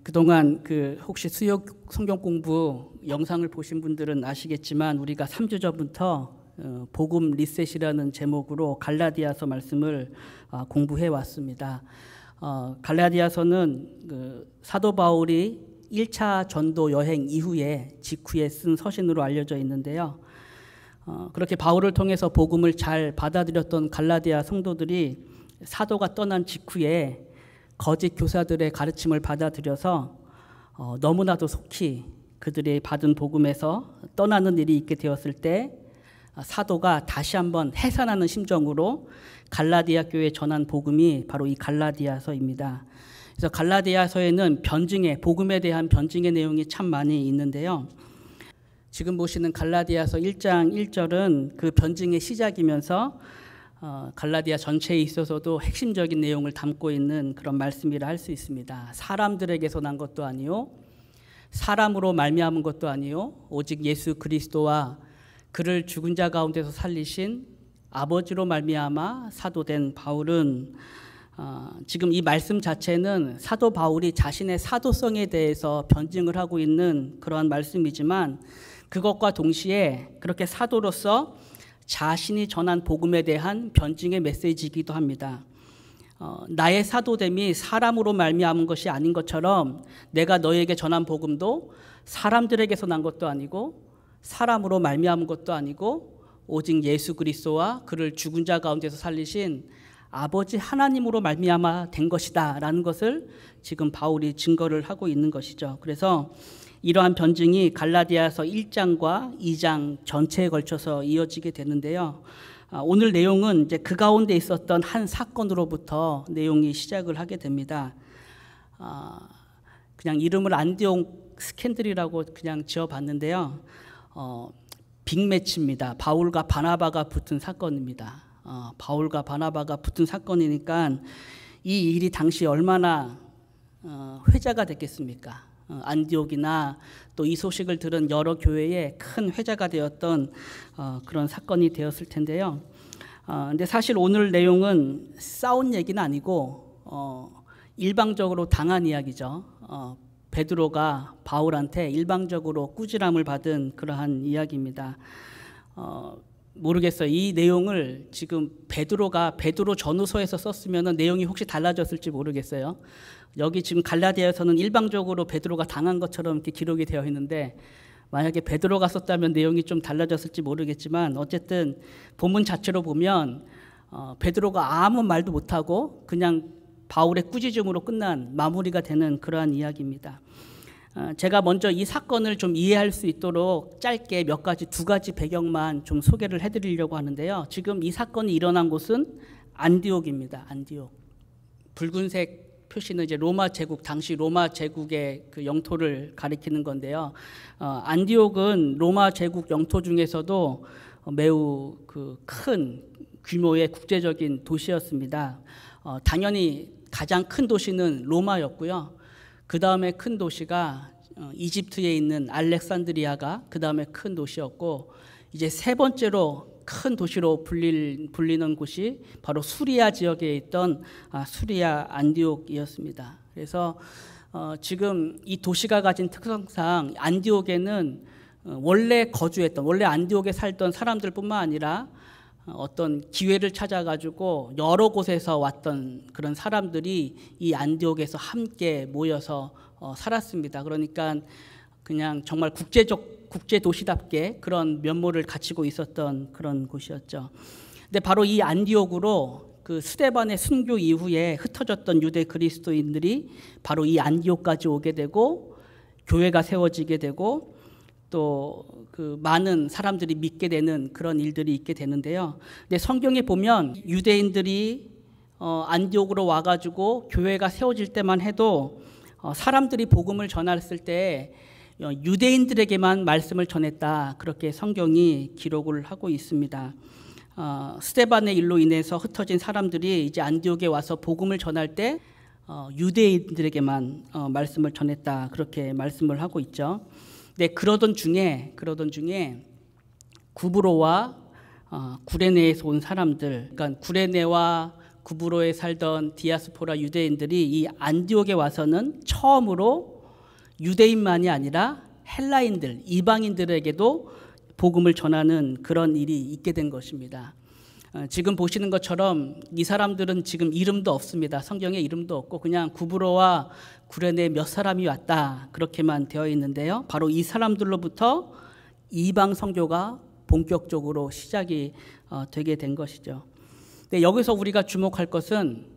그동안 혹시 수요 성경 공부 영상을 보신 분들은 아시겠지만 우리가 3주 전부터 복음 리셋이라는 제목으로 갈라디아서 말씀을 공부해 왔습니다. 갈라디아서는 사도 바울이 1차 전도 여행 직후에 쓴 서신으로 알려져 있는데요. 그렇게 바울을 통해서 복음을 잘 받아들였던 갈라디아 성도들이 사도가 떠난 직후에 거짓 교사들의 가르침을 받아들여서 너무나도 속히 그들이 받은 복음에서 떠나는 일이 있게 되었을 때 사도가 다시 한번 해산하는 심정으로 갈라디아 교회에 전한 복음이 바로 이 갈라디아서입니다. 그래서 갈라디아서에는 복음에 대한 변증의 내용이 참 많이 있는데요. 지금 보시는 갈라디아서 1장 1절은 그 변증의 시작이면서 갈라디아 전체에 있어서도 핵심적인 내용을 담고 있는 그런 말씀이라 할 수 있습니다. 사람들에게서 난 것도 아니요, 사람으로 말미암은 것도 아니요, 오직 예수 그리스도와 그를 죽은 자 가운데서 살리신 아버지로 말미암아 사도된 바울은 지금 이 말씀 자체는 사도 바울이 자신의 사도성에 대해서 변증을 하고 있는 그러한 말씀이지만 그것과 동시에 그렇게 사도로서 자신이 전한 복음에 대한 변증의 메시지이기도 합니다. 나의 사도됨이 사람으로 말미암은 것이 아닌 것처럼 내가 너에게 전한 복음도 사람들에게서 난 것도 아니고 사람으로 말미암은 것도 아니고 오직 예수 그리스도와 그를 죽은 자 가운데서 살리신 아버지 하나님으로 말미암아 된 것이다 라는 것을 지금 바울이 증거를 하고 있는 것이죠. 그래서 이러한 변증이 갈라디아서 1장과 2장 전체에 걸쳐서 이어지게 되는데요. 오늘 내용은 이제 그 가운데 있었던 한 사건으로부터 내용이 시작을 하게 됩니다. 그냥 이름을 안디옥 스캔들이라고 그냥 지어봤는데요. 빅매치입니다. 바울과 바나바가 붙은 사건입니다. 바울과 바나바가 붙은 사건이니까 이 일이 당시 얼마나 회자가 됐겠습니까? 안디옥이나 또 이 소식을 들은 여러 교회에 큰 회자가 되었던 그런 사건이 되었을 텐데요. 근데 사실 오늘 내용은 싸운 얘기는 아니고 일방적으로 당한 이야기죠. 베드로가 바울한테 일방적으로 꾸지람을 받은 그러한 이야기입니다. 모르겠어요. 이 내용을 지금 베드로 전후서에서 썼으면 내용이 혹시 달라졌을지 모르겠어요. 여기 지금 갈라디아에서는 일방적으로 베드로가 당한 것처럼 이렇게 기록이 되어 있는데 만약에 베드로가 썼다면 내용이 좀 달라졌을지 모르겠지만 어쨌든 본문 자체로 보면 베드로가 아무 말도 못하고 그냥 바울의 꾸짖음으로 끝난 마무리가 되는 그러한 이야기입니다. 제가 먼저 이 사건을 좀 이해할 수 있도록 짧게 두 가지 배경만 좀 소개를 해드리려고 하는데요. 지금 이 사건이 일어난 곳은 안디옥입니다. 안디옥. 붉은색 표시는 이제 당시 로마 제국의 그 영토를 가리키는 건데요. 안디옥은 로마 제국 영토 중에서도 매우 큰 규모의 국제적인 도시였습니다. 당연히 가장 큰 도시는 로마였고요. 그 다음에 큰 도시가 이집트에 있는 알렉산드리아가 그 다음에 큰 도시였고 이제 세 번째로 큰 도시로 불리는 곳이 바로 수리아 지역에 있던 수리아 안디옥이었습니다. 그래서 지금 이 도시가 가진 특성상 안디옥에는 원래 안디옥에 살던 사람들뿐만 아니라 어떤 기회를 찾아가지고 여러 곳에서 왔던 그런 사람들이 이 안디옥에서 함께 모여서 살았습니다. 그러니까 그냥 정말 국제 도시답게 그런 면모를 갖추고 있었던 그런 곳이었죠. 근데 바로 이 안디옥으로 그 스데반의 순교 이후에 흩어졌던 유대 그리스도인들이 바로 이 안디옥까지 오게 되고 교회가 세워지게 되고 또 그 많은 사람들이 믿게 되는 그런 일들이 있게 되는데요. 근데 성경에 보면 유대인들이 안디옥으로 와가지고 교회가 세워질 때만 해도 사람들이 복음을 전했을 때 유대인들에게만 말씀을 전했다. 그렇게 성경이 기록을 하고 있습니다. 스데반의 일로 인해서 흩어진 사람들이 이제 안디옥에 와서 복음을 전할 때 유대인들에게만 말씀을 전했다. 그렇게 말씀을 하고 있죠. 네, 그러던 중에 구브로와 구레네에서 온 사람들, 그러니까 구레네와 구브로에 살던 디아스포라 유대인들이 이 안디옥에 와서는 처음으로 유대인만이 아니라 헬라인들, 이방인들에게도 복음을 전하는 그런 일이 있게 된 것입니다. 지금 보시는 것처럼 이 사람들은 지금 이름도 없습니다. 성경에 이름도 없고 그냥 구브로와 구레네 몇 사람이 왔다 그렇게만 되어 있는데요. 바로 이 사람들로부터 이방 선교가 본격적으로 시작이 되게 된 것이죠. 근데 여기서 우리가 주목할 것은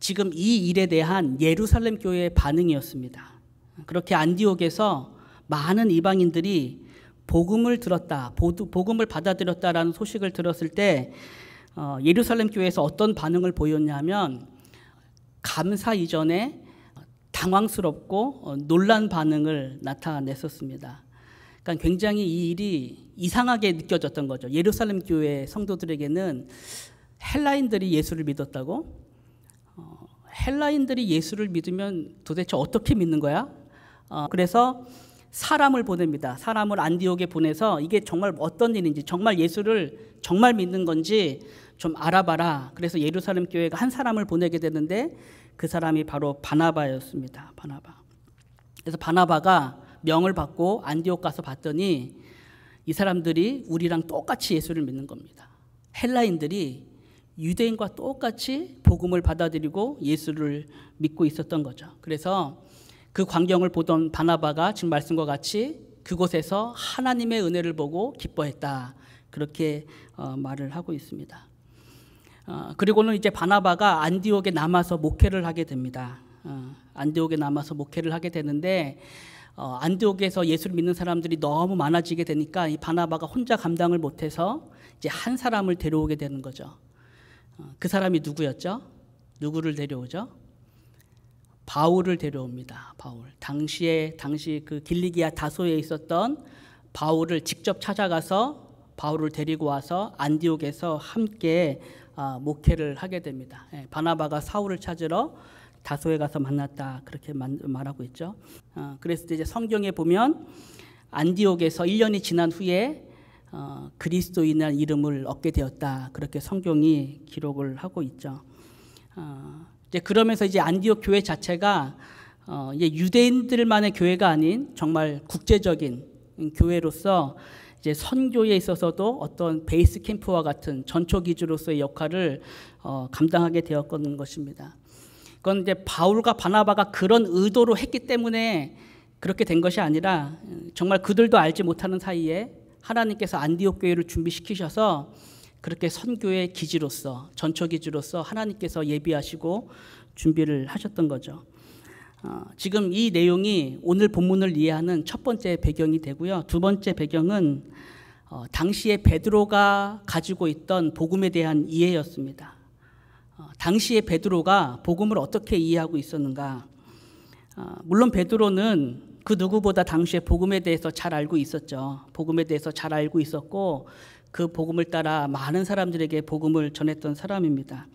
지금 이 일에 대한 예루살렘 교회의 반응이었습니다. 그렇게 안디옥에서 많은 이방인들이 복음을 들었다, 복음을 받아들였다라는 소식을 들었을 때 예루살렘 교회에서 어떤 반응을 보였냐면 감사 이전에 당황스럽고 놀란 반응을 나타냈었습니다. 그러니까 굉장히 이 일이 이상하게 느껴졌던 거죠. 예루살렘 교회 성도들에게는 헬라인들이 예수를 믿었다고? 헬라인들이 예수를 믿으면 도대체 어떻게 믿는 거야? 그래서 사람을 보냅니다. 사람을 안디옥에 보내서 이게 정말 어떤 일인지, 정말 예수를 정말 믿는 건지 좀 알아봐라. 그래서 예루살렘 교회가 한 사람을 보내게 되는데 그 사람이 바로 바나바였습니다. 바나바. 그래서 바나바가 명을 받고 안디옥 가서 봤더니 이 사람들이 우리랑 똑같이 예수를 믿는 겁니다. 헬라인들이 유대인과 똑같이 복음을 받아들이고 예수를 믿고 있었던 거죠. 그래서 그 광경을 보던 바나바가 지금 말씀과 같이 그곳에서 하나님의 은혜를 보고 기뻐했다. 그렇게 말을 하고 있습니다. 그리고는 이제 바나바가 안디옥에 남아서 목회를 하게 됩니다. 안디옥에 남아서 목회를 하게 되는데 안디옥에서 예수를 믿는 사람들이 너무 많아지게 되니까 이 바나바가 혼자 감당을 못해서 이제 한 사람을 데려오게 되는 거죠. 그 사람이 누구였죠? 누구를 데려오죠? 바울을 데려옵니다. 바울. 당시 그 길리기아 다소에 있었던 바울을 직접 찾아가서 바울을 데리고 와서 안디옥에서 함께 목회를 하게 됩니다. 바나바가 사울을 찾으러 다소에 가서 만났다 그렇게 말하고 있죠. 그래서 이제 성경에 보면 안디옥에서 1년이 지난 후에 그리스도인이라는 이름을 얻게 되었다 그렇게 성경이 기록을 하고 있죠. 이제 그러면서 이제 안디옥 교회 자체가 이제 유대인들만의 교회가 아닌 정말 국제적인 교회로서 이제 선교에 있어서도 어떤 베이스 캠프와 같은 전초 기주로서의 역할을 감당하게 되었던 것입니다. 그건 이제 바울과 바나바가 그런 의도로 했기 때문에 그렇게 된 것이 아니라 정말 그들도 알지 못하는 사이에 하나님께서 안디옥 교회를 준비시키셔서 그렇게 선교의 기지로서 전초 기지로서 하나님께서 예비하시고 준비를 하셨던 거죠. 지금 이 내용이 오늘 본문을 이해하는 첫 번째 배경이 되고요. 두 번째 배경은 당시에 베드로가 가지고 있던 복음에 대한 이해였습니다. 당시에 베드로가 복음을 어떻게 이해하고 있었는가? 물론 베드로는 그 누구보다 당시에 복음에 대해서 잘 알고 있었죠. 복음에 대해서 잘 알고 있었고 그 복음을 따라 많은 사람들에게 복음을 전했던 사람입니다.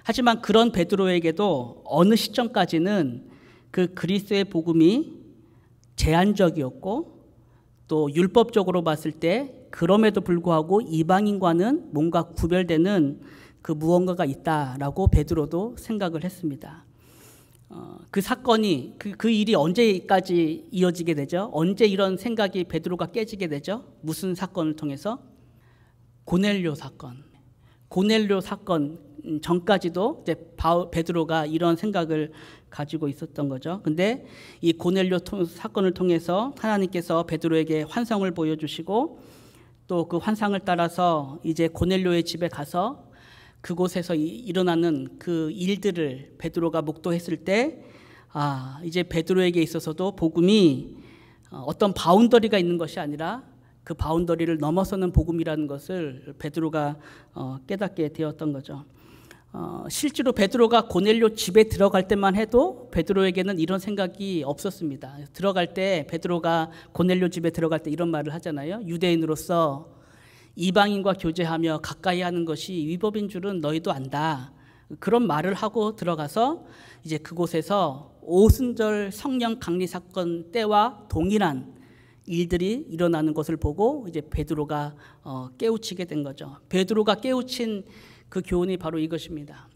하지만 그런 베드로에게도 어느 시점까지는 그 그리스도의 복음이 제한적이었고 또 율법적으로 봤을 때 그럼에도 불구하고 이방인과는 뭔가 구별되는 그 무언가가 있다라고 베드로도 생각을 했습니다. 그 사건이 그 일이 언제까지 이어지게 되죠? 언제 이런 생각이 베드로가 깨지게 되죠? 무슨 사건을 통해서? 고넬료 사건. 고넬료 사건 전까지도 이제 베드로가 이런 생각을 가지고 있었던 거죠. 근데 이 고넬료 사건을 통해서 하나님께서 베드로에게 환상을 보여주시고 또 그 환상을 따라서 이제 고넬료의 집에 가서 그곳에서 일어나는 그 일들을 베드로가 목도했을 때 이제 베드로에게 있어서도 복음이 어떤 바운더리가 있는 것이 아니라 그 바운더리를 넘어서는 복음이라는 것을 베드로가 깨닫게 되었던 거죠. 실제로 베드로가 고넬료 집에 들어갈 때만 해도 베드로에게는 이런 생각이 없었습니다. 들어갈 때 베드로가 고넬료 집에 들어갈 때 이런 말을 하잖아요. 유대인으로서 이방인과 교제하며 가까이 하는 것이 위법인 줄은 너희도 안다. 그런 말을 하고 들어가서 이제 그곳에서 오순절 성령 강리 사건 때와 동일한 일들이 일어나는 것을 보고 이제 베드로가 깨우치게 된 거죠. 베드로가 깨우친 그 교훈이 바로 이것입니다.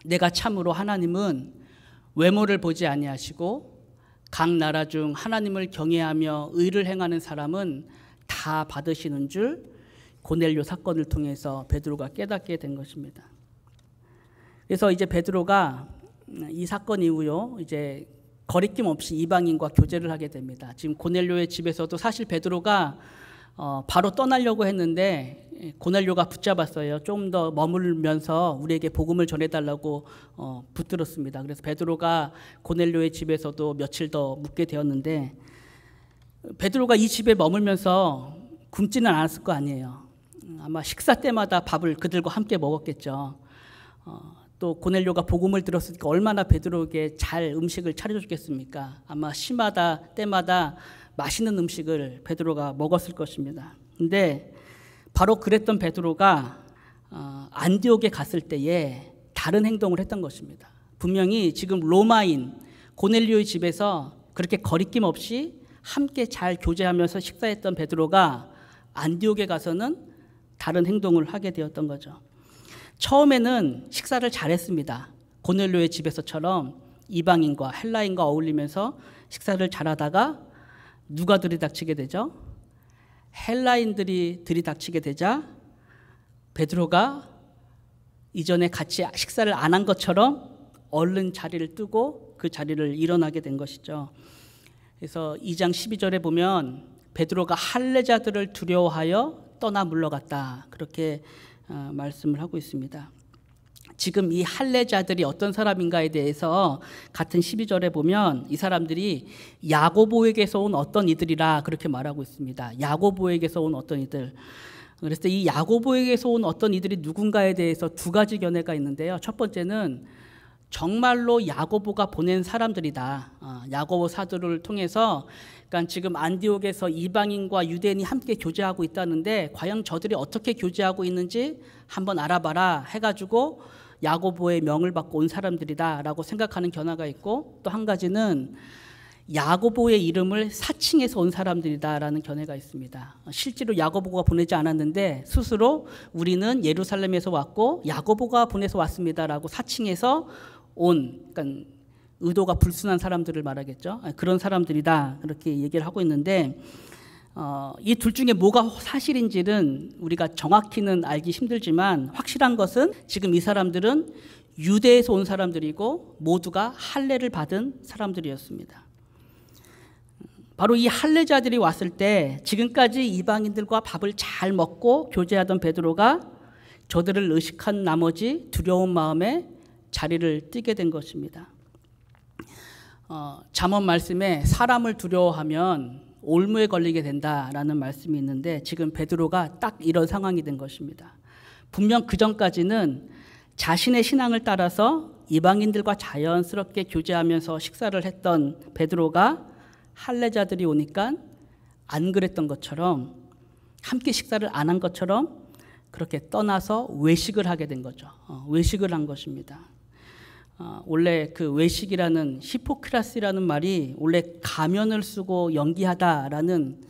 내가 참으로 하나님은 외모를 보지 아니하시고 각 나라 중 하나님을 경외하며 의를 행하는 사람은 다 받으시는 줄 고넬료 사건을 통해서 베드로가 깨닫게 된 것입니다. 그래서 이제 베드로가 이 사건 이후요 이제 거리낌 없이 이방인과 교제를 하게 됩니다. 지금 고넬료의 집에서도 사실 베드로가 바로 떠나려고 했는데 고넬료가 붙잡았어요. 좀 더 머물면서 우리에게 복음을 전해달라고 붙들었습니다. 그래서 베드로가 고넬료의 집에서도 며칠 더 묵게 되었는데 베드로가 이 집에 머물면서 굶지는 않았을 거 아니에요. 아마 식사 때마다 밥을 그들과 함께 먹었겠죠. 또 고넬료가 복음을 들었으니까 얼마나 베드로에게 잘 음식을 차려주겠습니까? 아마 시마다 때마다 맛있는 음식을 베드로가 먹었을 것입니다. 근데 바로 그랬던 베드로가 안디옥에 갔을 때에 다른 행동을 했던 것입니다. 분명히 지금 로마인 고넬료의 집에서 그렇게 거리낌 없이 함께 잘 교제하면서 식사했던 베드로가 안디옥에 가서는 다른 행동을 하게 되었던 거죠. 처음에는 식사를 잘했습니다. 고넬료의 집에서처럼 이방인과 헬라인과 어울리면서 식사를 잘하다가 누가 들이닥치게 되죠? 헬라인들이 들이닥치게 되자 베드로가 이전에 같이 식사를 안 한 것처럼 얼른 자리를 뜨고 그 자리를 일어나게 된 것이죠. 그래서 2장 12절에 보면 베드로가 할례자들을 두려워하여 떠나 물러갔다. 그렇게 말씀을 하고 있습니다. 지금 이 할례자들이 어떤 사람인가에 대해서 같은 12절에 보면 이 사람들이 야고보에게서 온 어떤 이들이라 그렇게 말하고 있습니다. 야고보에게서 온 어떤 이들. 그래서 이 야고보에게서 온 어떤 이들이 누군가에 대해서 두 가지 견해가 있는데요. 첫 번째는 정말로 야고보가 보낸 사람들이다. 야고보 사도를 통해서 그러니까 지금 안디옥에서 이방인과 유대인이 함께 교제하고 있다는데 과연 저들이 어떻게 교제하고 있는지 한번 알아봐라 해가지고 야고보의 명을 받고 온 사람들이다라고 생각하는 견해가 있고, 또 한 가지는 야고보의 이름을 사칭해서 온 사람들이다라는 견해가 있습니다. 실제로 야고보가 보내지 않았는데 스스로 우리는 예루살렘에서 왔고 야고보가 보내서 왔습니다라고 사칭해서 온, 그러니까 의도가 불순한 사람들을 말하겠죠. 그런 사람들이다 그렇게 얘기를 하고 있는데 이 둘 중에 뭐가 사실인지는 우리가 정확히는 알기 힘들지만 확실한 것은 지금 이 사람들은 유대에서 온 사람들이고 모두가 할례를 받은 사람들이었습니다. 바로 이 할례자들이 왔을 때 지금까지 이방인들과 밥을 잘 먹고 교제하던 베드로가 저들을 의식한 나머지 두려운 마음에 자리를 뜨게 된 것입니다. 잠언 말씀에 사람을 두려워하면 올무에 걸리게 된다라는 말씀이 있는데 지금 베드로가 딱 이런 상황이 된 것입니다. 분명 그 전까지는 자신의 신앙을 따라서 이방인들과 자연스럽게 교제하면서 식사를 했던 베드로가 할례자들이 오니까 안 그랬던 것처럼 함께 식사를 안 한 것처럼 그렇게 떠나서 외식을 하게 된 거죠. 외식을 한 것입니다. 원래 그 외식이라는 히포크라시라는 말이 원래 가면을 쓰고 연기하다라는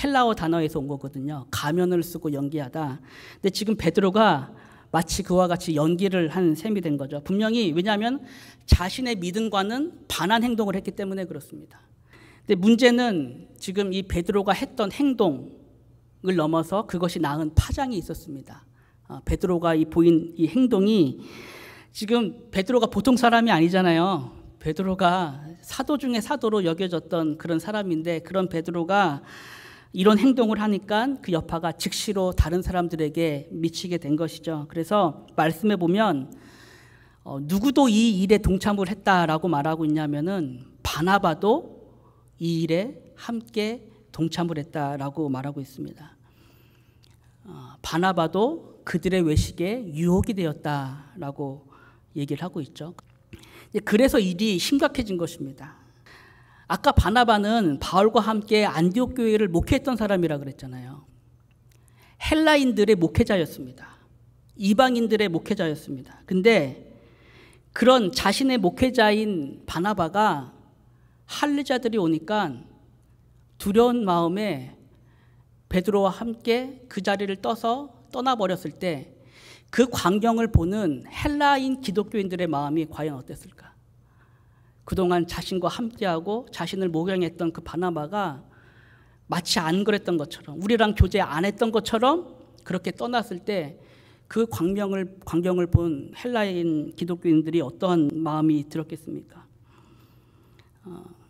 헬라어 단어에서 온 거거든요. 가면을 쓰고 연기하다. 근데 지금 베드로가 마치 그와 같이 연기를 한 셈이 된 거죠. 분명히 왜냐하면 자신의 믿음과는 반한 행동을 했기 때문에 그렇습니다. 근데 문제는 지금 이 베드로가 했던 행동을 넘어서 그것이 낳은 파장이 있었습니다. 베드로가 보인 이 행동이 지금 베드로가 보통 사람이 아니잖아요. 베드로가 사도 중에 사도로 여겨졌던 그런 사람인데 그런 베드로가 이런 행동을 하니까 그 여파가 즉시로 다른 사람들에게 미치게 된 것이죠. 그래서 말씀에 보면 누구도 이 일에 동참을 했다라고 말하고 있냐면은 바나바도 이 일에 함께 동참을 했다라고 말하고 있습니다. 바나바도 그들의 외식에 유혹이 되었다라고 얘기를 하고 있죠. 그래서 일이 심각해진 것입니다. 아까 바나바는 바울과 함께 안디옥 교회를 목회했던 사람이라 그랬잖아요. 헬라인들의 목회자였습니다. 이방인들의 목회자였습니다. 근데 그런 자신의 목회자인 바나바가 할례자들이 오니까 두려운 마음에 베드로와 함께 그 자리를 떠나버렸을 때 그 광경을 보는 헬라인 기독교인들의 마음이 과연 어땠을까? 그동안 자신과 함께하고 자신을 목양했던 그 바나바가 마치 안 그랬던 것처럼, 우리랑 교제 안 했던 것처럼 그렇게 떠났을 때 그 광경을 본 헬라인 기독교인들이 어떠한 마음이 들었겠습니까?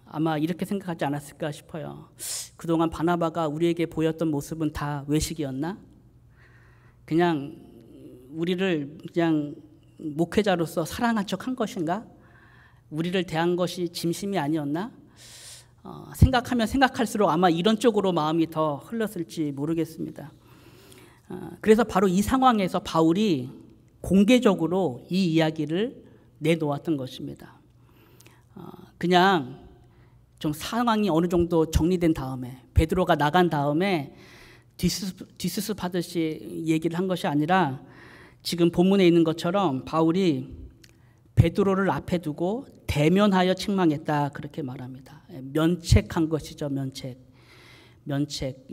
아마 이렇게 생각하지 않았을까 싶어요. 그동안 바나바가 우리에게 보였던 모습은 다 외식이었나? 그냥 우리를 그냥 목회자로서 사랑한 척 한 것인가? 우리를 대한 것이 진심이 아니었나? 생각하면 생각할수록 아마 이런 쪽으로 마음이 더 흘렀을지 모르겠습니다. 그래서 바로 이 상황에서 바울이 공개적으로 이 이야기를 내놓았던 것입니다. 그냥 좀 상황이 어느 정도 정리된 다음에, 베드로가 나간 다음에 뒷수습 하듯이 얘기를 한 것이 아니라 지금 본문에 있는 것처럼 바울이 베드로를 앞에 두고 대면하여 책망했다, 그렇게 말합니다. 면책한 것이죠.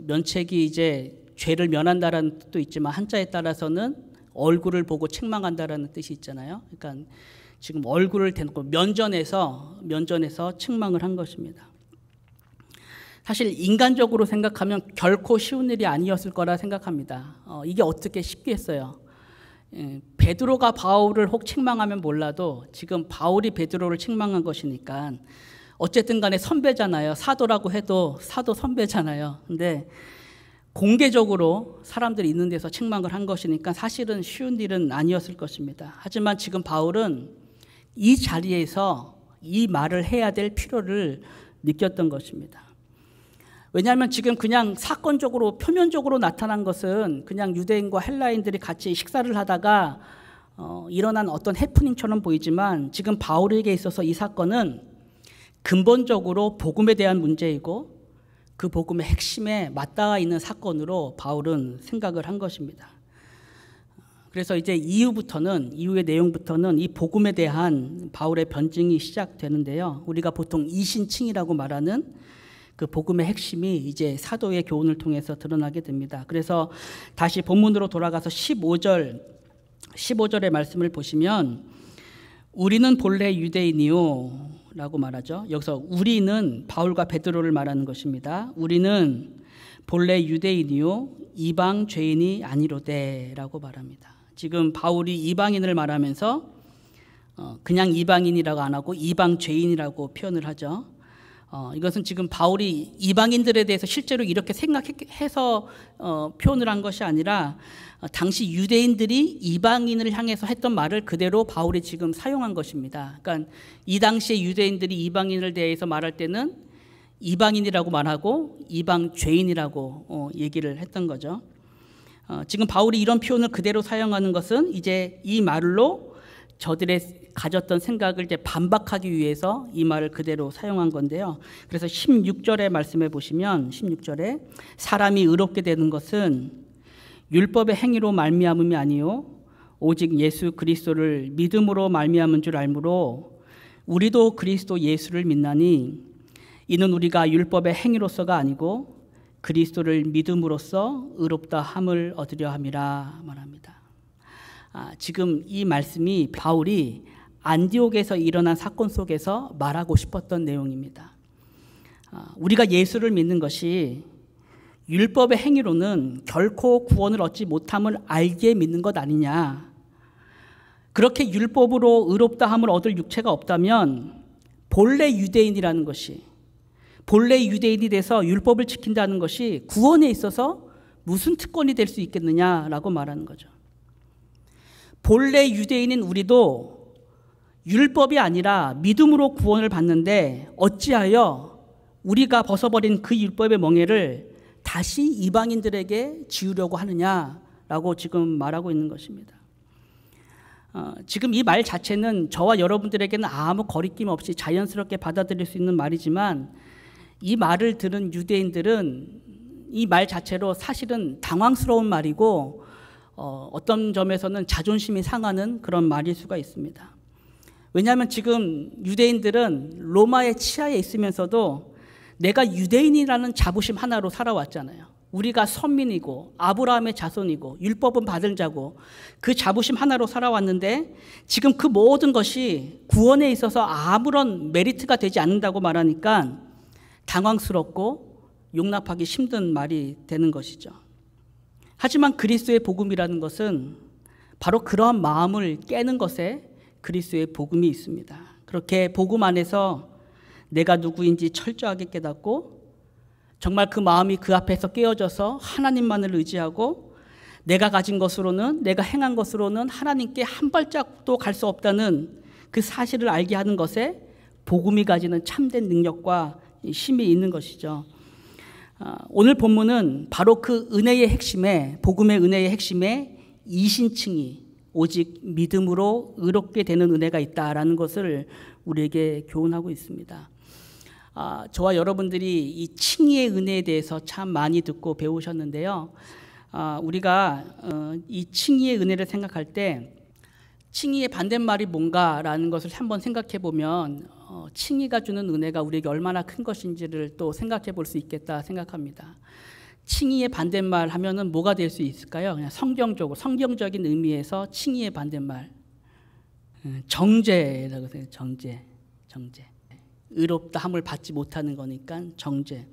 면책이 이제 죄를 면한다라는 뜻도 있지만 한자에 따라서는 얼굴을 보고 책망한다라는 뜻이 있잖아요. 그러니까 지금 얼굴을 대놓고 면전에서 책망을 한 것입니다. 사실 인간적으로 생각하면 결코 쉬운 일이 아니었을 거라 생각합니다. 이게 어떻게 쉽겠어요? 베드로가 바울을 혹 책망하면 몰라도 지금 바울이 베드로를 책망한 것이니까 어쨌든 간에 선배잖아요. 사도라고 해도 사도 선배잖아요. 근데 공개적으로 사람들이 있는 데서 책망을 한 것이니까 사실은 쉬운 일은 아니었을 것입니다. 하지만 지금 바울은 이 자리에서 이 말을 해야 될 필요를 느꼈던 것입니다. 왜냐하면 지금 그냥 사건적으로 표면적으로 나타난 것은 그냥 유대인과 헬라인들이 같이 식사를 하다가 일어난 어떤 해프닝처럼 보이지만 지금 바울에게 있어서 이 사건은 근본적으로 복음에 대한 문제이고 그 복음의 핵심에 맞닿아 있는 사건으로 바울은 생각을 한 것입니다. 그래서 이제 이후의 내용부터는 이 복음에 대한 바울의 변증이 시작되는데요. 우리가 보통 이신칭이라고 말하는 그 복음의 핵심이 이제 사도의 교훈을 통해서 드러나게 됩니다. 그래서 다시 본문으로 돌아가서 15절의 말씀을 보시면 우리는 본래 유대인이요 라고 말하죠. 여기서 우리는 바울과 베드로를 말하는 것입니다. 우리는 본래 유대인이요 이방 죄인이 아니로되 라고 말합니다. 지금 바울이 이방인을 말하면서 그냥 이방인이라고 안 하고 이방 죄인이라고 표현을 하죠. 이것은 지금 바울이 이방인들에 대해서 실제로 이렇게 생각해서 표현을 한 것이 아니라 당시 유대인들이 이방인을 향해서 했던 말을 그대로 바울이 지금 사용한 것입니다. 그러니까 이 당시에 유대인들이 이방인을 대해서 말할 때는 이방인이라고 말하고 이방 죄인이라고 얘기를 했던 거죠. 지금 바울이 이런 표현을 그대로 사용하는 것은 이제 이 말로 저들의 가졌던 생각을 이제 반박하기 위해서 이 말을 그대로 사용한 건데요. 그래서 16절의 말씀에 보시면 16절에 사람이 의롭게 되는 것은 율법의 행위로 말미암음이 아니요 오직 예수 그리스도를 믿음으로 말미암은 줄 알므로 우리도 그리스도 예수를 믿나니 이는 우리가 율법의 행위로서가 아니고 그리스도를 믿음으로써 의롭다 함을 얻으려 함이라 말합니다. 지금 이 말씀이 바울이 안디옥에서 일어난 사건 속에서 말하고 싶었던 내용입니다. 우리가 예수를 믿는 것이 율법의 행위로는 결코 구원을 얻지 못함을 알게 믿는 것 아니냐. 그렇게 율법으로 의롭다함을 얻을 육체가 없다면 본래 유대인이라는 것이, 본래 유대인이 돼서 율법을 지킨다는 것이 구원에 있어서 무슨 특권이 될 수 있겠느냐라고 말하는 거죠. 본래 유대인인 우리도 율법이 아니라 믿음으로 구원을 받는데 어찌하여 우리가 벗어버린 그 율법의 멍에를 다시 이방인들에게 지우려고 하느냐라고 지금 말하고 있는 것입니다. 지금 이 말 자체는 저와 여러분들에게는 아무 거리낌 없이 자연스럽게 받아들일 수 있는 말이지만 이 말을 들은 유대인들은 이 말 자체로 사실은 당황스러운 말이고 어떤 점에서는 자존심이 상하는 그런 말일 수가 있습니다. 왜냐하면 지금 유대인들은 로마의 치하에 있으면서도 내가 유대인이라는 자부심 하나로 살아왔잖아요. 우리가 선민이고 아브라함의 자손이고 율법은 받은 자고 그 자부심 하나로 살아왔는데 지금 그 모든 것이 구원에 있어서 아무런 메리트가 되지 않는다고 말하니까 당황스럽고 용납하기 힘든 말이 되는 것이죠. 하지만 그리스도의 복음이라는 것은 바로 그러한 마음을 깨는 것에 그리스도의 복음이 있습니다. 그렇게 복음 안에서 내가 누구인지 철저하게 깨닫고 정말 그 마음이 그 앞에서 깨어져서 하나님만을 의지하고 내가 가진 것으로는, 내가 행한 것으로는 하나님께 한 발짝도 갈 수 없다는 그 사실을 알게 하는 것에 복음이 가지는 참된 능력과 힘이 있는 것이죠. 오늘 본문은 바로 그 은혜의 핵심에, 복음의 은혜의 핵심에 이신칭이 오직 믿음으로 의롭게 되는 은혜가 있다라는 것을 우리에게 교훈하고 있습니다. 저와 여러분들이 이 칭의의 은혜에 대해서 참 많이 듣고 배우셨는데요. 우리가 이 칭의의 은혜를 생각할 때 칭의의 반대말이 뭔가라는 것을 한번 생각해 보면 칭의가 주는 은혜가 우리에게 얼마나 큰 것인지를 또 생각해 볼 수 있겠다 생각합니다. 칭의의 반대말 하면은 뭐가 될 수 있을까요? 그냥 성경적인 의미에서 칭의의 반대말 정죄라고 해요. 정죄. 의롭다함을 받지 못하는 거니까 정죄.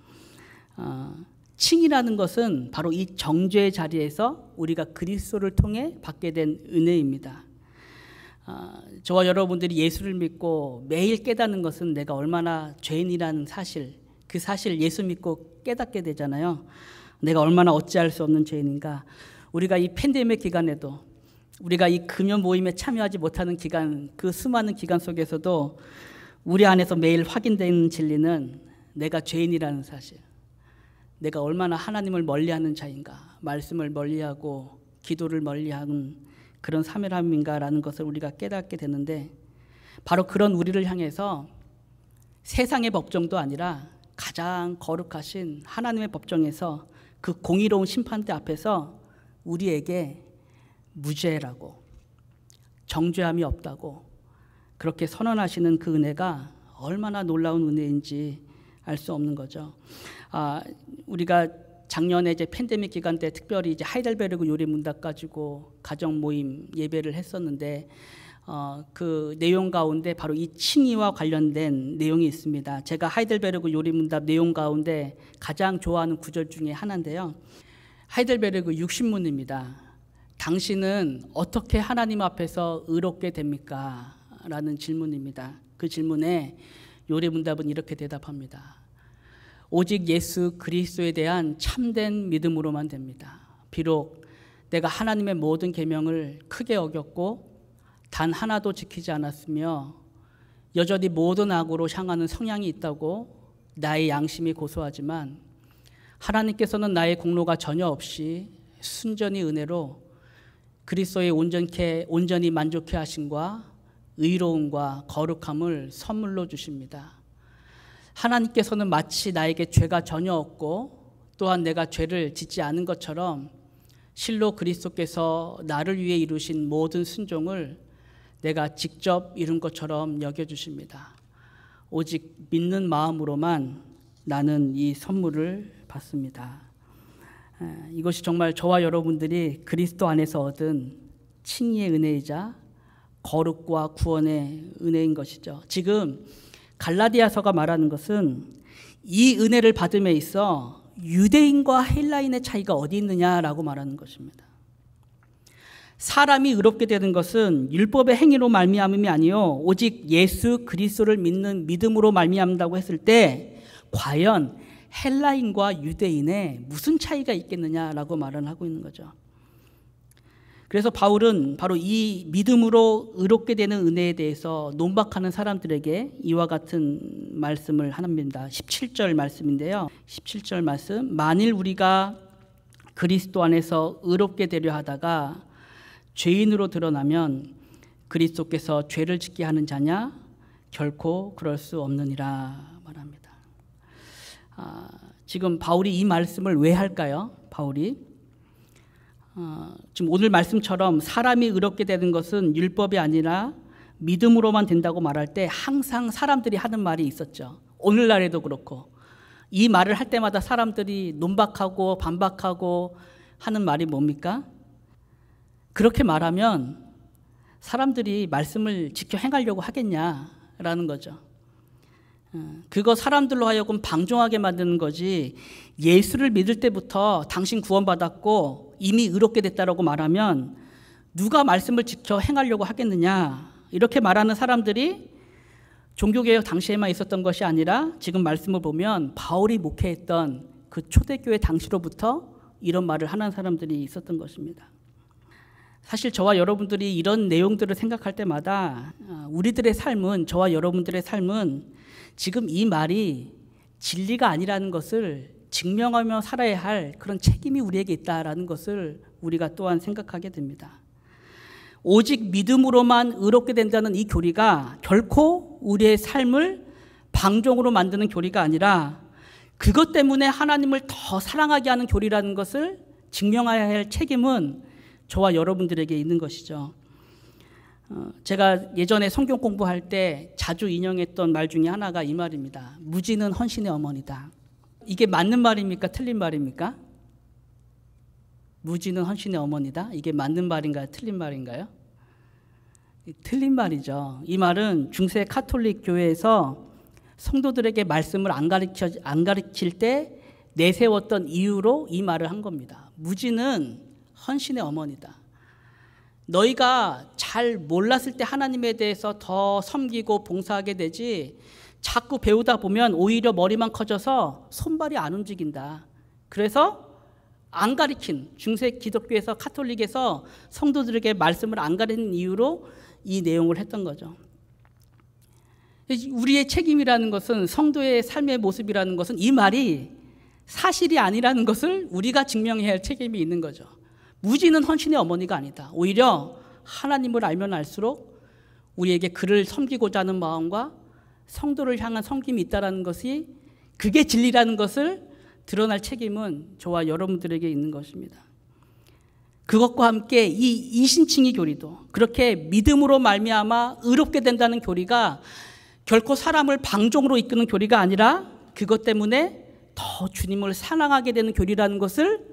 칭이라는 것은 바로 이 정죄의 자리에서 우리가 그리스도를 통해 받게 된 은혜입니다. 저와 여러분들이 예수를 믿고 매일 깨닫는 것은 내가 얼마나 죄인이라는 사실, 그 사실 예수 믿고 깨닫게 되잖아요. 내가 얼마나 어찌할 수 없는 죄인인가. 우리가 이 팬데믹 기간에도, 우리가 이 금연 모임에 참여하지 못하는 기간, 그 수많은 기간 속에서도 우리 안에서 매일 확인되는 진리는 내가 죄인이라는 사실, 내가 얼마나 하나님을 멀리하는 자인가, 말씀을 멀리하고 기도를 멀리하는 그런 사람인가라는 것을 우리가 깨닫게 되는데, 바로 그런 우리를 향해서 세상의 법정도 아니라 가장 거룩하신 하나님의 법정에서 그 공의로운 심판대 앞에서 우리에게 무죄라고, 정죄함이 없다고 그렇게 선언하시는 그 은혜가 얼마나 놀라운 은혜인지 알 수 없는 거죠. 우리가 작년에 이제 팬데믹 기간 때 특별히 이제 하이델베르그 요리 문답 가지고 가정 모임 예배를 했었는데 그 내용 가운데 바로 이 칭의와 관련된 내용이 있습니다. 제가 하이델베르그 요리 문답 내용 가운데 가장 좋아하는 구절 중에 하나인데요. 하이델베르그 60문입니다. 당신은 어떻게 하나님 앞에서 의롭게 됩니까? 라는 질문입니다. 그 질문에 요리 문답은 이렇게 대답합니다. 오직 예수 그리스도에 대한 참된 믿음으로만 됩니다. 비록 내가 하나님의 모든 계명을 크게 어겼고 단 하나도 지키지 않았으며 여전히 모든 악으로 향하는 성향이 있다고 나의 양심이 고소하지만 하나님께서는 나의 공로가 전혀 없이 순전히 은혜로 그리스도의 온전히 만족해 하심과 의로움과 거룩함을 선물로 주십니다. 하나님께서는 마치 나에게 죄가 전혀 없고 또한 내가 죄를 짓지 않은 것처럼 실로 그리스도께서 나를 위해 이루신 모든 순종을 내가 직접 이룬 것처럼 여겨주십니다. 오직 믿는 마음으로만 나는 이 선물을 받습니다. 이것이 정말 저와 여러분들이 그리스도 안에서 얻은 칭의의 은혜이자 거룩과 구원의 은혜인 것이죠. 지금 갈라디아서가 말하는 것은 이 은혜를 받음에 있어 유대인과 헬라인의 차이가 어디 있느냐라고 말하는 것입니다. 사람이 의롭게 되는 것은 율법의 행위로 말미암음이 아니요 오직 예수 그리스도를 믿는 믿음으로 말미암다고 했을 때 과연 헬라인과 유대인의 무슨 차이가 있겠느냐라고 말을 하고 있는 거죠. 그래서 바울은 바로 이 믿음으로 의롭게 되는 은혜에 대해서 논박하는 사람들에게 이와 같은 말씀을 합니다. 17절 말씀인데요. 17절 말씀, 만일 우리가 그리스도 안에서 의롭게 되려 하다가 죄인으로 드러나면 그리스도께서 죄를 짓게 하는 자냐? 결코 그럴 수 없느니라 말합니다. 지금 바울이 이 말씀을 왜 할까요? 바울이 지금 오늘 말씀처럼 사람이 의롭게 되는 것은 율법이 아니라 믿음으로만 된다고 말할 때 항상 사람들이 하는 말이 있었죠. 오늘날에도 그렇고 이 말을 할 때마다 사람들이 논박하고 반박하고 하는 말이 뭡니까? 그렇게 말하면 사람들이 말씀을 지켜 행하려고 하겠냐라는 거죠. 그거 사람들로 하여금 방종하게 만드는 거지, 예수를 믿을 때부터 당신 구원받았고 이미 의롭게 됐다라고 말하면 누가 말씀을 지켜 행하려고 하겠느냐, 이렇게 말하는 사람들이 종교개혁 당시에만 있었던 것이 아니라 지금 말씀을 보면 바울이 목회했던 그 초대교회 당시로부터 이런 말을 하는 사람들이 있었던 것입니다. 사실 저와 여러분들이 이런 내용들을 생각할 때마다 우리들의 삶은, 저와 여러분들의 삶은 지금 이 말이 진리가 아니라는 것을 증명하며 살아야 할 그런 책임이 우리에게 있다라는 것을 우리가 또한 생각하게 됩니다. 오직 믿음으로만 의롭게 된다는 이 교리가 결코 우리의 삶을 방종으로 만드는 교리가 아니라 그것 때문에 하나님을 더 사랑하게 하는 교리라는 것을 증명해야 할 책임은 저와 여러분들에게 있는 것이죠. 제가 예전에 성경 공부할 때 자주 인용했던 말 중에 하나가 이 말입니다. 무지는 헌신의 어머니다. 이게 맞는 말입니까? 틀린 말입니까? 무지는 헌신의 어머니다. 이게 맞는 말인가요? 틀린 말인가요? 틀린 말이죠. 이 말은 중세 카톨릭 교회에서 성도들에게 말씀을 안 가르칠 때 내세웠던 이유로 이 말을 한 겁니다. 무지는 헌신의 어머니다. 너희가 잘 몰랐을 때 하나님에 대해서 더 섬기고 봉사하게 되지, 자꾸 배우다 보면 오히려 머리만 커져서 손발이 안 움직인다. 그래서 안 가르친, 중세 기독교에서, 카톨릭에서 성도들에게 말씀을 안 가르치는 이유로 이 내용을 했던 거죠. 우리의 책임이라는 것은, 성도의 삶의 모습이라는 것은 이 말이 사실이 아니라는 것을 우리가 증명해야 할 책임이 있는 거죠. 무지는 헌신의 어머니가 아니다. 오히려 하나님을 알면 알수록 우리에게 그를 섬기고자 하는 마음과 성도를 향한 섬김이 있다는 것이, 그게 진리라는 것을 드러날 책임은 저와 여러분들에게 있는 것입니다. 그것과 함께 이 이신칭의 교리도, 그렇게 믿음으로 말미암아 의롭게 된다는 교리가 결코 사람을 방종으로 이끄는 교리가 아니라 그것 때문에 더 주님을 사랑하게 되는 교리라는 것을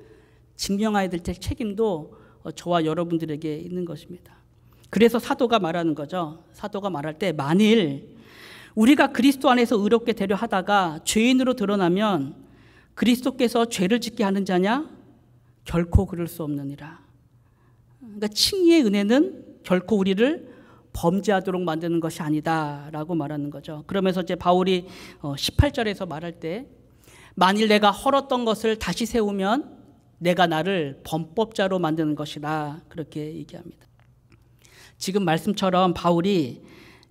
증명해야 될 책임도 저와 여러분들에게 있는 것입니다. 그래서 사도가 말하는 거죠. 사도가 말할 때, 만일 우리가 그리스도 안에서 의롭게 되려 하다가 죄인으로 드러나면 그리스도께서 죄를 짓게 하는 자냐? 결코 그럴 수 없느니라. 그러니까 칭의의 은혜는 결코 우리를 범죄하도록 만드는 것이 아니다라고 말하는 거죠. 그러면서 이제 바울이 18절에서 말할 때, 만일 내가 헐었던 것을 다시 세우면 내가 나를 범법자로 만드는 것이라, 그렇게 얘기합니다. 지금 말씀처럼 바울이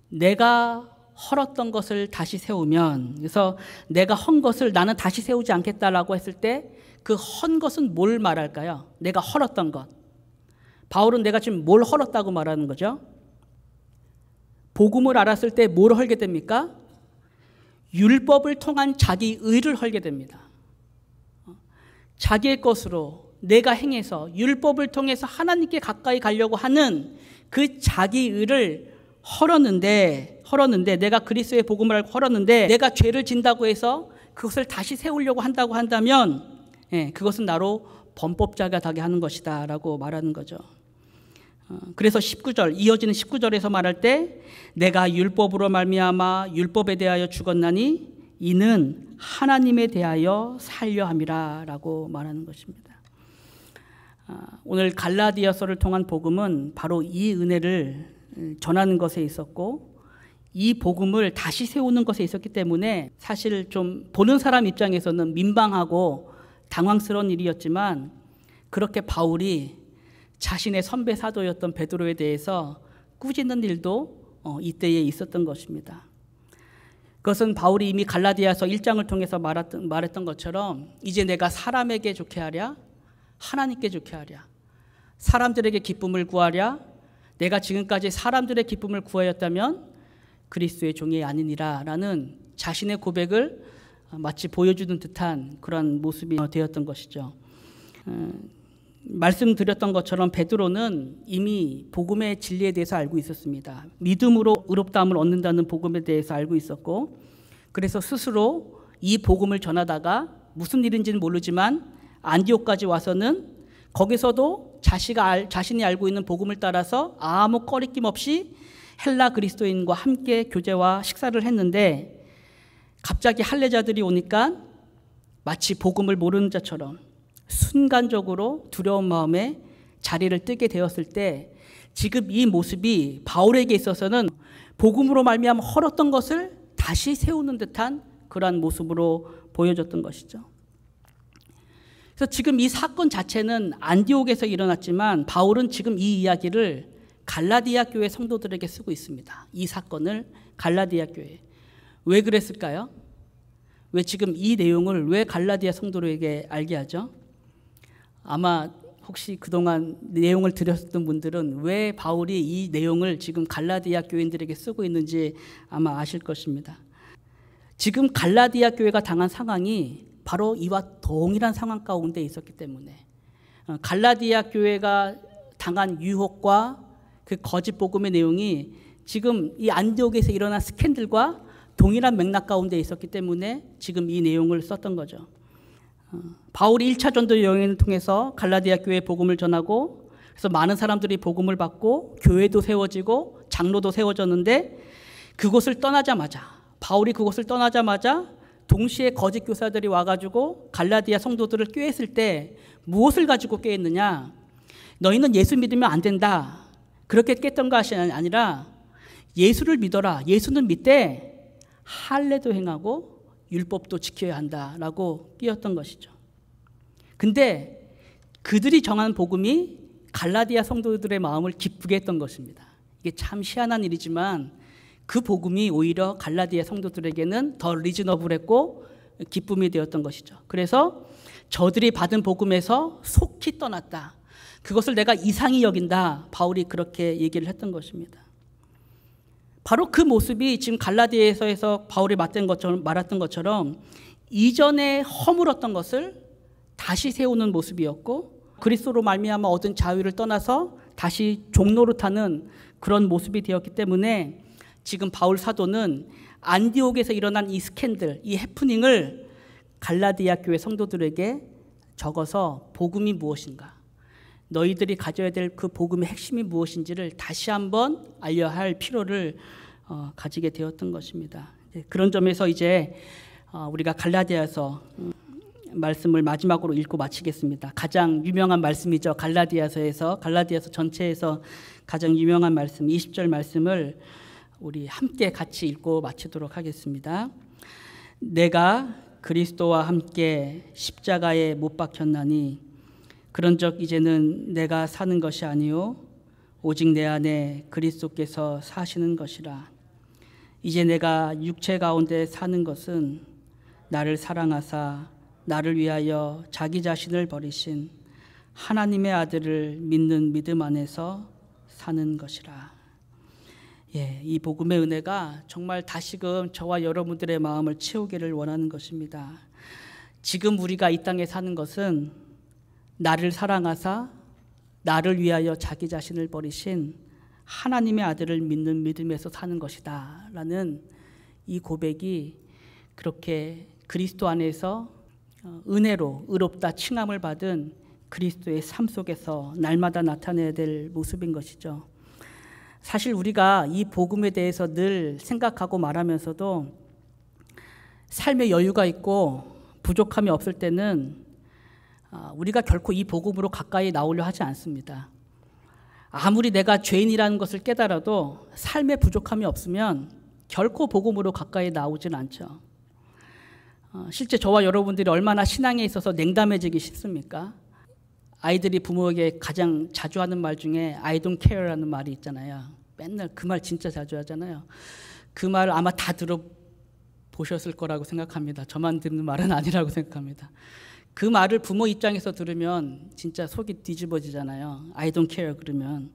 내가 헐었던 것을 다시 세우면, 그래서 내가 헌 것을 나는 다시 세우지 않겠다라고 했을 때 그 헌 것은 뭘 말할까요? 내가 헐었던 것. 바울은 내가 지금 뭘 헐었다고 말하는 거죠? 복음을 알았을 때 뭘 헐게 됩니까? 율법을 통한 자기 의를 헐게 됩니다. 자기의 것으로 내가 행해서 율법을 통해서 하나님께 가까이 가려고 하는 그 자기 의를 헐었는데 내가 그리스도의 복음을 헐었는데 내가 죄를 진다고 해서 그것을 다시 세우려고 한다고 한다면 그것은 나로 범법자가 되게 하는 것이다 라고 말하는 거죠. 그래서 19절, 이어지는 19절에서 말할 때, 내가 율법으로 말미암아 율법에 대하여 죽었나니 이는 하나님에 대하여 살려 함이라 라고 말하는 것입니다. 오늘 갈라디아서를 통한 복음은 바로 이 은혜를 전하는 것에 있었고, 이 복음을 다시 세우는 것에 있었기 때문에 사실 좀 보는 사람 입장에서는 민망하고 당황스러운 일이었지만, 그렇게 바울이 자신의 선배 사도였던 베드로에 대해서 꾸짖는 일도 이때에 있었던 것입니다. 그것은 바울이 이미 갈라디아서 1장을 통해서 말했던 것처럼, 이제 내가 사람에게 좋게 하랴, 하나님께 좋게 하랴, 사람들에게 기쁨을 구하랴, 내가 지금까지 사람들의 기쁨을 구하였다면 그리스도의 종이 아니니라 라는 자신의 고백을 마치 보여주는 듯한 그런 모습이 되었던 것이죠. 말씀드렸던 것처럼 베드로는 이미 복음의 진리에 대해서 알고 있었습니다. 믿음으로 의롭다함을 얻는다는 복음에 대해서 알고 있었고, 그래서 스스로 이 복음을 전하다가 무슨 일인지는 모르지만 안디옥까지 와서는 거기서도 자신이 알고 있는 복음을 따라서 아무 꺼리낌 없이 헬라 그리스도인과 함께 교제와 식사를 했는데, 갑자기 할례자들이 오니까 마치 복음을 모르는 자처럼 순간적으로 두려운 마음에 자리를 뜨게 되었을 때, 지금 이 모습이 바울에게 있어서는 복음으로 말미암아 헐었던 것을 다시 세우는 듯한 그러한 모습으로 보여졌던 것이죠. 그래서 지금 이 사건 자체는 안디옥에서 일어났지만 바울은 지금 이 이야기를 갈라디아 교회 성도들에게 쓰고 있습니다. 이 사건을 갈라디아 교회. 왜 그랬을까요? 왜 지금 이 내용을 왜 갈라디아 성도들에게 알게 하죠? 아마 혹시 그동안 내용을 들으셨던 분들은 왜 바울이 이 내용을 지금 갈라디아 교인들에게 쓰고 있는지 아마 아실 것입니다. 지금 갈라디아 교회가 당한 상황이 바로 이와 동일한 상황 가운데 있었기 때문에, 갈라디아 교회가 당한 유혹과 그 거짓 복음의 내용이 지금 이 안디옥에서 일어난 스캔들과 동일한 맥락 가운데 있었기 때문에 지금 이 내용을 썼던 거죠. 바울이 1차 전도 여행을 통해서 갈라디아 교회에 복음을 전하고, 그래서 많은 사람들이 복음을 받고 교회도 세워지고 장로도 세워졌는데, 바울이 그곳을 떠나자마자 동시에 거짓 교사들이 와가지고 갈라디아 성도들을 꾀했을 때 무엇을 가지고 꾀했느냐? 너희는 예수 믿으면 안 된다, 그렇게 깼던 것이 아니라 예수를 믿어라, 예수는 믿되 할례도 행하고 율법도 지켜야 한다라고 꾀었던 것이죠. 근데 그들이 정한 복음이 갈라디아 성도들의 마음을 기쁘게 했던 것입니다. 이게 참 희한한 일이지만 그 복음이 오히려 갈라디아 성도들에게는 더 리즈너블했고 기쁨이 되었던 것이죠. 그래서 저들이 받은 복음에서 속히 떠났다, 그것을 내가 이상히 여긴다, 바울이 그렇게 얘기를 했던 것입니다. 바로 그 모습이 지금 갈라디아에서 바울이 말했던 것처럼 이전에 허물었던 것을 다시 세우는 모습이었고, 그리스도로 말미암아 얻은 자유를 떠나서 다시 종노릇하는 그런 모습이 되었기 때문에 지금 바울 사도는 안디옥에서 일어난 이 스캔들, 이 해프닝을 갈라디아 교회 성도들에게 적어서 복음이 무엇인가, 너희들이 가져야 될 그 복음의 핵심이 무엇인지를 다시 한번 알려야 할 필요를 가지게 되었던 것입니다. 그런 점에서 이제 우리가 갈라디아서 말씀을 마지막으로 읽고 마치겠습니다. 가장 유명한 말씀이죠. 갈라디아서 전체에서 가장 유명한 말씀, 20절 말씀을 우리 함께 같이 읽고 마치도록 하겠습니다. 내가 그리스도와 함께 십자가에 못 박혔나니 그런즉 이제는 내가 사는 것이 아니요 오직 내 안에 그리스도께서 사시는 것이라. 이제 내가 육체 가운데 사는 것은 나를 사랑하사 나를 위하여 자기 자신을 버리신 하나님의 아들을 믿는 믿음 안에서 사는 것이라. 이 복음의 은혜가 정말 다시금 저와 여러분들의 마음을 채우기를 원하는 것입니다. 지금 우리가 이 땅에 사는 것은 나를 사랑하사 나를 위하여 자기 자신을 버리신 하나님의 아들을 믿는 믿음에서 사는 것이다 라는 이 고백이 그렇게 그리스도 안에서 은혜로 의롭다 칭함을 받은 그리스도의 삶 속에서 날마다 나타내야 될 모습인 것이죠. 사실 우리가 이 복음에 대해서 늘 생각하고 말하면서도 삶의 여유가 있고 부족함이 없을 때는 우리가 결코 이 복음으로 가까이 나오려 하지 않습니다. 아무리 내가 죄인이라는 것을 깨달아도 삶의 부족함이 없으면 결코 복음으로 가까이 나오진 않죠. 실제 저와 여러분들이 얼마나 신앙에 있어서 냉담해지기 쉽습니까? 아이들이 부모에게 가장 자주 하는 말 중에 I don't care라는 말이 있잖아요. 맨날 그 말 진짜 자주 하잖아요. 그 말 아마 다 들어보셨을 거라고 생각합니다. 저만 듣는 말은 아니라고 생각합니다. 그 말을 부모 입장에서 들으면 진짜 속이 뒤집어지잖아요. I don't care 그러면.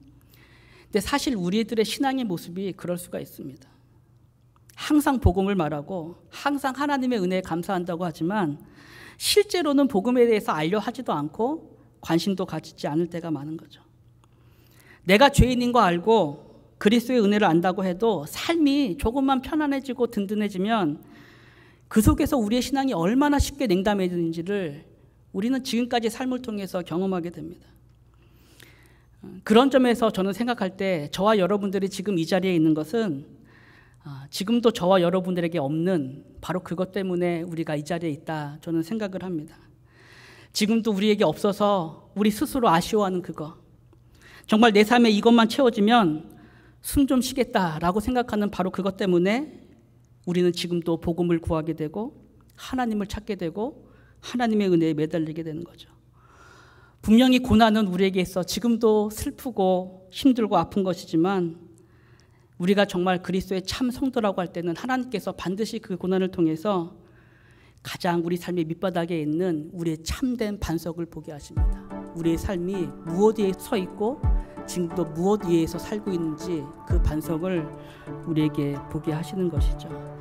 근데 사실 우리들의 신앙의 모습이 그럴 수가 있습니다. 항상 복음을 말하고 항상 하나님의 은혜에 감사한다고 하지만 실제로는 복음에 대해서 알려 하지도 않고 관심도 가지지 않을 때가 많은 거죠. 내가 죄인인 거 알고 그리스도의 은혜를 안다고 해도 삶이 조금만 편안해지고 든든해지면 그 속에서 우리의 신앙이 얼마나 쉽게 냉담해지는지를 우리는 지금까지 삶을 통해서 경험하게 됩니다. 그런 점에서 저는 생각할 때 저와 여러분들이 지금 이 자리에 있는 것은 지금도 저와 여러분들에게 없는 바로 그것 때문에 우리가 이 자리에 있다 저는 생각을 합니다. 지금도 우리에게 없어서 우리 스스로 아쉬워하는 그거, 정말 내 삶에 이것만 채워지면 숨 좀 쉬겠다라고 생각하는 바로 그것 때문에 우리는 지금도 복음을 구하게 되고 하나님을 찾게 되고 하나님의 은혜에 매달리게 되는 거죠. 분명히 고난은 우리에게 있어 지금도 슬프고 힘들고 아픈 것이지만 우리가 정말 그리스도의 참 성도라고 할 때는 하나님께서 반드시 그 고난을 통해서 가장 우리 삶의 밑바닥에 있는 우리의 참된 반석을 보게 하십니다. 우리의 삶이 무엇 위에 서 있고 지금도 무엇 위에서 살고 있는지 그 반석을 우리에게 보게 하시는 것이죠.